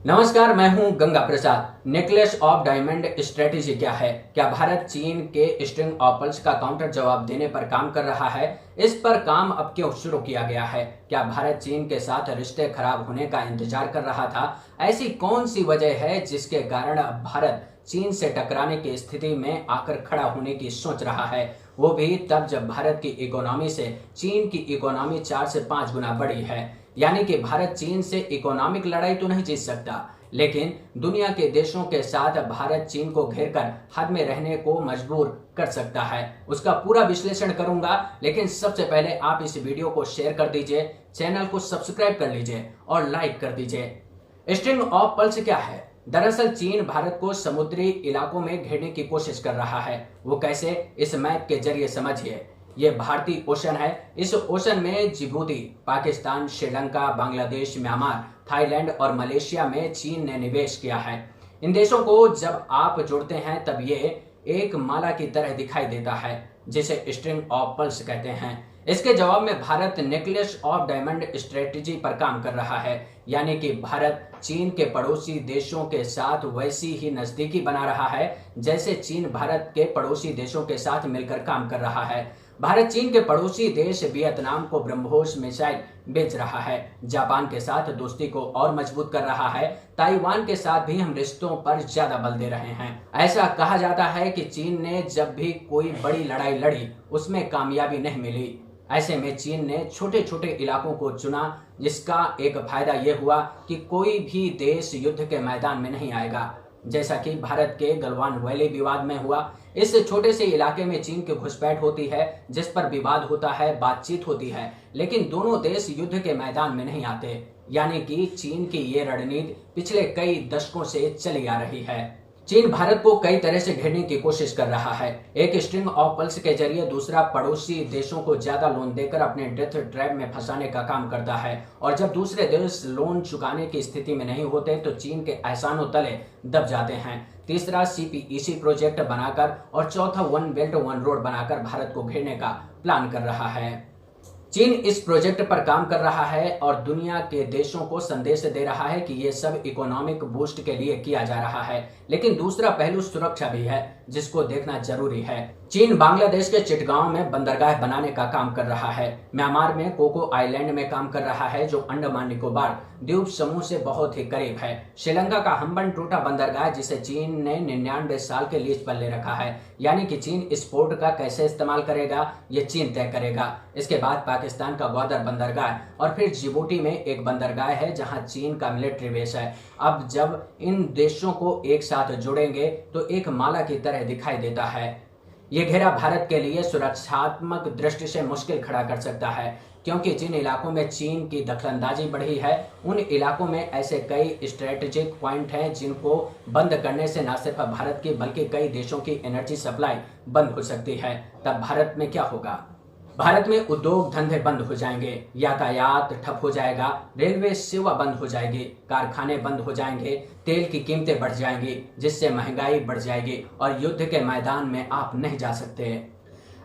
नमस्कार, मैं हूं Ganga Prasad. Necklace of diamond strategy क्या है? क्या भारत चीन के स्ट्रिंग ऑफ पर्ल्स का काउंटर जवाब देने पर काम कर रहा है? इस पर काम अब क्यों शुरू किया गया है? क्या भारत चीन के साथ रिश्ते खराब होने का इंतजार कर रहा था? ऐसी कौन सी वजह है जिसके कारण अब भारत चीन से टकराने की स्थिति में आकर खड़ा होने की सोच रहा है, वो भी तब जब भारत की इकोनॉमी से चीन की इकोनॉमी 4 से 5 गुना बड़ी है। यानी कि भारत चीन से इकोनॉमिक लड़ाई तो नहीं जीत सकता, लेकिन दुनिया के देशों के साथ भारत चीन को घेरकर हद में रहने को मजबूर कर सकता है। उसका पूरा विश्लेषण करूंगा, लेकिन सबसे पहले आप इस वीडियो को शेयर कर दीजिए, चैनल को सब्सक्राइब कर लीजिए और लाइक कर दीजिए। स्ट्रिंग ऑफ पर्ल्स क्या है? दरअसल चीन भारत को समुद्री इलाकों में घेरने की कोशिश कर रहा है। वो कैसे? इस मैप के जरिए समझिए। ये भारतीय ओशन है। इस ओशन में Djibouti, Pakistan, Sri Lanka, Bangladesh, Myanmar, Thailand और मलेशिया में चीन ने निवेश किया है। इन देशों को जब आप जोड़ते हैं तब ये एक माला की तरह दिखाई देता है, जिसे स्ट्रिंग ऑफ पर्ल्स कहते हैं। इसके जवाब में Bharat necklace of diamond strategy पर काम कर रहा है, यानी कि भारत चीन के पड़ोसी देशों के साथ वैसी ही नजदीकी बना रहा है जैसे चीन भारत के पड़ोसी देशों के साथ मिलकर काम कर रहा है। भारत चीन के पड़ोसी देश वियतनाम को ब्रह्मोस मिसाइल बेच रहा है, जापान के साथ दोस्ती को और मजबूत कर रहा है, ताइवान के साथ भी हम रिश्तों पर ज्यादा बल दे रहे हैं। ऐसा कहा जाता है कि चीन ने जब भी कोई बड़ी लड़ाई लड़ी उसमें कामयाबी नहीं मिली। ऐसे में चीन ने छोटे छोटे इलाकों को चुना, जिसका एक फायदा यह हुआ कि कोई भी देश युद्ध के मैदान में नहीं आएगा, जैसा कि भारत के गलवान वैली विवाद में हुआ। इस छोटे से इलाके में चीन की घुसपैठ होती है, जिस पर विवाद होता है, बातचीत होती है, लेकिन दोनों देश युद्ध के मैदान में नहीं आते। यानी कि चीन की ये रणनीति पिछले कई दशकों से चली आ रही है। चीन भारत को कई तरह से घेरने की कोशिश कर रहा है। एक स्ट्रिंग ऑफ पर्ल्स के जरिए दूसरा पड़ोसी देशों को ज्यादा लोन देकर अपने डेथ ट्रैप में फंसाने का काम करता है, और जब दूसरे देश लोन चुकाने की स्थिति में नहीं होते तो चीन के एहसानों तले दब जाते हैं। तीसरा सीपीईसी प्रोजेक्ट बनाकर और चौथा वन बेल्ट वन रोड बनाकर भारत को घेरने का प्लान कर रहा है। चीन इस प्रोजेक्ट पर काम कर रहा है और दुनिया के देशों को संदेश दे रहा है कि ये सब इकोनॉमिक बूस्ट के लिए किया जा रहा है, लेकिन दूसरा पहलू सुरक्षा भी है, जिसको देखना जरूरी है। चीन बांग्लादेश के चिटगांव में बंदरगाह बनाने का काम कर रहा है। म्यांमार में कोको आइलैंड में काम कर रहा है, जो अंडमान निकोबार द्वीप समूह से बहुत ही करीब है। श्रीलंका का हम्बनटोटा बंदरगाह, जिसे चीन ने 99 साल के लीज पर ले रखा है। यानी कि चीन इस पोर्ट का कैसे इस्तेमाल करेगा, ये चीन तय करेगा। इसके बाद पाकिस्तान का ग्वादर बंदरगाह और फिर जिबूती में एक बंदरगाह है, जहां चीन का मिलिट्री बेस है। अब जब इन देशों को एक साथ जोड़ेंगे तो एक माला की तरह दिखाई देता है। ये घेरा भारत के लिए सुरक्षात्मक दृष्टि से मुश्किल खड़ा कर सकता है, क्योंकि जिन इलाकों में चीन की दखलंदाजी बढ़ी है उन इलाकों में ऐसे कई स्ट्रेटेजिक पॉइंट हैं जिनको बंद करने से न सिर्फ भारत की बल्कि कई देशों की एनर्जी सप्लाई बंद हो सकती है। तब भारत में क्या होगा? भारत में उद्योग धंधे बंद हो जाएंगे, यातायात ठप हो जाएगा, रेलवे सेवा बंद हो जाएगी, कारखाने बंद हो जाएंगे, तेल की कीमतें बढ़ जाएंगी, जिससे महंगाई बढ़ जाएगी और युद्ध के मैदान में आप नहीं जा सकते।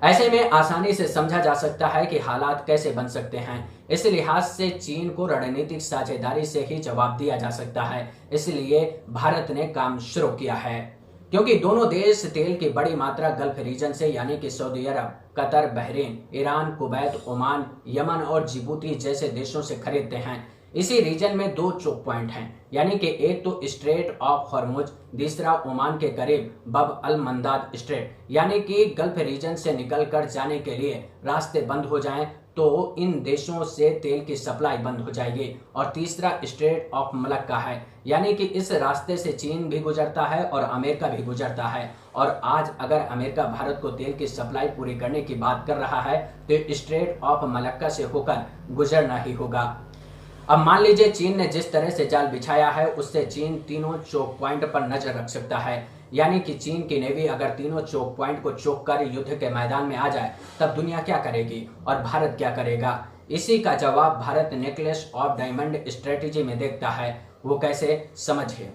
ऐसे में आसानी से समझा जा सकता है कि हालात कैसे बन सकते हैं। इस लिहाज से चीन को रणनीतिक साझेदारी से ही जवाब दिया जा सकता है। इसलिए भारत ने काम शुरू किया है, क्योंकि दोनों देश तेल की बड़ी मात्रा गल्फ रीजन से, यानी कि Saudi Arab, Qatar, Bahrain, Iran, Kuwait, Oman, Yemen और जिबूती जैसे देशों से खरीदते हैं। इसी रीजन में दो चोक पॉइंट हैं, यानी कि एक तो स्ट्रेट ऑफ हॉर्मुज, दूसरा ओमान के करीब बब अल मंदाब स्ट्रेट। यानी कि गल्फ रीजन से निकलकर जाने के लिए रास्ते बंद हो जाएं तो इन देशों से तेल की सप्लाई बंद हो जाएगी। और तीसरा स्ट्रेट ऑफ मलक्का है, यानी कि इस रास्ते से चीन भी गुजरता है और अमेरिका भी गुजरता है। और आज अगर अमेरिका भारत को तेल की सप्लाई पूरी करने की बात कर रहा है तो स्ट्रेट ऑफ मलक्का से होकर गुजरना ही होगा। अब मान लीजिए चीन ने जिस तरह से जाल बिछाया है उससे चीन तीनों चोक पॉइंट पर नजर रख सकता है। यानी कि चीन की नेवी अगर तीनों चोक पॉइंट को चोक कर युद्ध के मैदान में आ जाए तब दुनिया क्या करेगी और भारत क्या करेगा? इसी का जवाब Bharat necklace of diamond strategy में देखता है। वो कैसे? समझिए।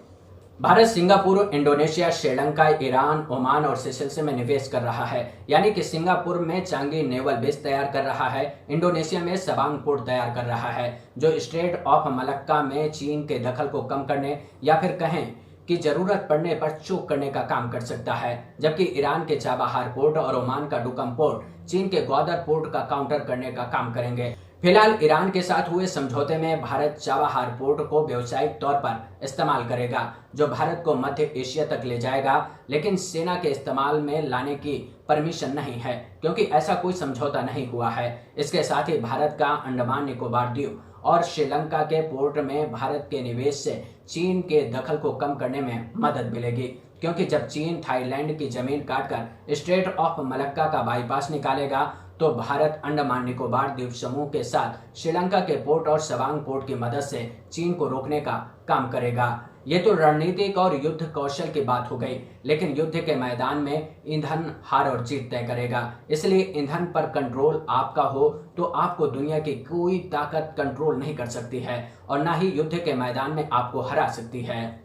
Bharat Singapore, Indonesia, Sri Lanka, Iran, Oman और सेशल्स में निवेश कर रहा है। यानी कि सिंगापुर में चांगी नेवल बेस तैयार कर रहा है, इंडोनेशिया में सबांग पोर्ट तैयार कर रहा है, जो स्ट्रेट ऑफ मलक्का में चीन के दखल को कम करने या फिर कहें कि जरूरत पड़ने पर चोक करने का काम कर सकता है। जबकि ईरान के चाबहार पोर्ट और ओमान का डुकम पोर्ट चीन के ग्वादर पोर्ट का काउंटर करने का काम करेंगे। फिलहाल ईरान के साथ हुए समझौते में भारत चाबहार पोर्ट को व्यावसायिक तौर पर इस्तेमाल करेगा, जो भारत को मध्य एशिया तक ले जाएगा, लेकिन सेना के इस्तेमाल में लाने की परमिशन नहीं है, क्योंकि ऐसा कोई समझौता नहीं हुआ है। इसके साथ ही भारत का अंडमान निकोबार द्वीप और श्रीलंका के पोर्ट में भारत के निवेश से चीन के दखल को कम करने में मदद मिलेगी, क्योंकि जब चीन थाईलैंड की जमीन काटकर स्ट्रेट ऑफ मलक्का का बाईपास निकालेगा तो भारत अंडमान निकोबार द्वीप समूह के साथ श्रीलंका के पोर्ट और सबांग पोर्ट की मदद से चीन को रोकने का काम करेगा। ये तो रणनीतिक और युद्ध कौशल की बात हो गई, लेकिन युद्ध के मैदान में ईंधन हार और जीत तय करेगा। इसलिए ईंधन पर कंट्रोल आपका हो तो आपको दुनिया की कोई ताकत कंट्रोल नहीं कर सकती है और न ही युद्ध के मैदान में आपको हरा सकती है।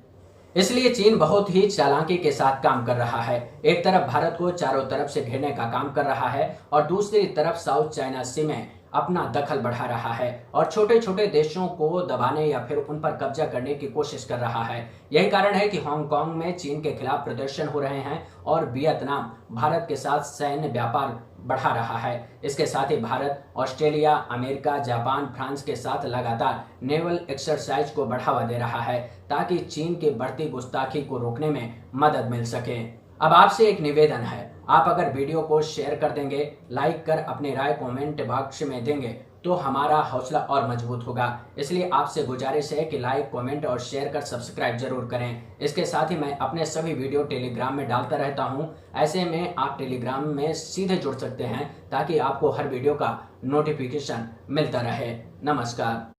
इसलिए चीन बहुत ही चालाकी के साथ काम कर रहा है। एक तरफ भारत को चारों तरफ से घेरने का काम कर रहा है और दूसरी तरफ साउथ चाइना सी में अपना दखल बढ़ा रहा है और छोटे छोटे देशों को दबाने या फिर उन पर कब्जा करने की कोशिश कर रहा है। यही कारण है कि हांगकांग में चीन के खिलाफ प्रदर्शन हो रहे हैं और वियतनाम भारत के साथ सैन्य व्यापार बढ़ा रहा है। इसके साथ ही Bharat Australia, America, Japan, France के साथ लगातार नेवल एक्सरसाइज को बढ़ावा दे रहा है, ताकि चीन की बढ़ती गुस्ताखी को रोकने में मदद मिल सके। अब आपसे एक निवेदन है, आप अगर वीडियो को शेयर कर देंगे, लाइक कर अपनी राय कमेंट बॉक्स में देंगे तो हमारा हौसला और मजबूत होगा। इसलिए आपसे गुजारिश है कि लाइक, कमेंट और शेयर कर सब्सक्राइब जरूर करें। इसके साथ ही मैं अपने सभी वीडियो टेलीग्राम में डालता रहता हूं। ऐसे में आप टेलीग्राम में सीधे जुड़ सकते हैं ताकि आपको हर वीडियो का नोटिफिकेशन मिलता रहे। नमस्कार।